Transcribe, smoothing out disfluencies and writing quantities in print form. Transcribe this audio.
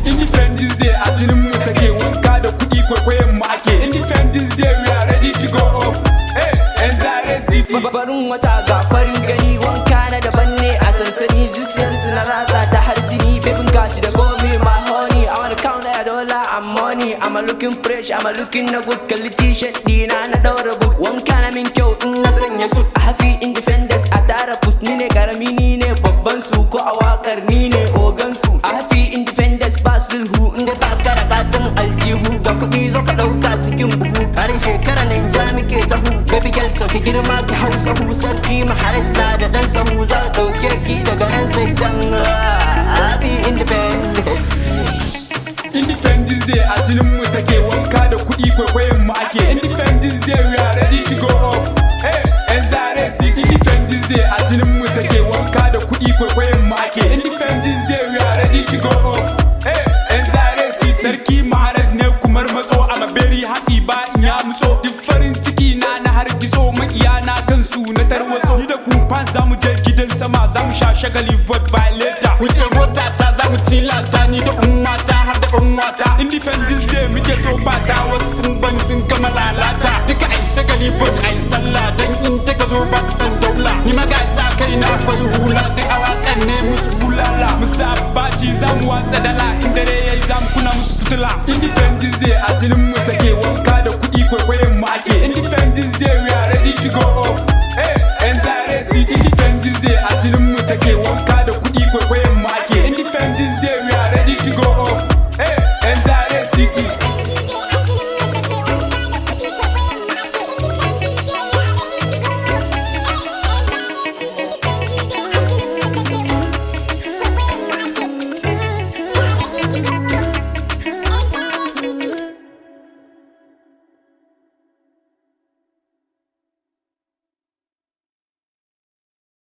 Independence Day a jinin mu take wanka da kuɗi kwaikwayon mu ake. Independence Day we are ready to go off. Hey, Nigerian city. Farin wata ga farin gani wanka na daban ne a sansani zuciyarsu na ratsa ta har jini bebin gashi da gomi my honey. I wanna count that dollar and money. I'm a looking fresh, I'm a looking na good kalli t-shirt dina na daura boot. Wanka na min kyau in na sanya suit. A happy independence a tara put ni ne karami ni ne babban su ko a wakar ni ne ogan su. A happy independence ba sulhu inda ba kara katon aljihu ga kuɗi zo ka ɗauka cikin buhu. Karin shekara nan ja muke tahu baby girl sauki girma ki hausa hu sarki mahraz na da dan sahu za ɗauke ki daga nan sai can. Happy independence. Independence Day a jinin mu take wanka da kuɗi kwaikwayon mu ake. Independence Day we are ready to go off. Hey, Nigerian city. Independence Day a jinin mu take wanka da kuɗi kwaikwayon mu ake. Independence Day we are ready to go off. Hey, Nigerian city. Sarki mahraz ne kumar matso I'm a very happy ba in ya muso. Duk farin ciki na har gizo makiya na kansu na tarwatso. Ni da kumfan zamu je gidan sama zamu sha shagali but by later. Wuce mota ta zamu ci lata ni da ummata har da ummata. Independence Day muke so bata wasu sun bani sun gama lalata. Duka ai shagali but ai sallah dan in ta zo ba ta san daula. Ni ma ga sa kai na akwai hula duk awakan ne musu hulala. Mr. Abbatie zamu watsa dala in dare yayi zamu kuna musu fitila. Independence Day a jinin mu take wanka da kuɗi kwaikwayon mu ake. Independence Day we are ready to go off.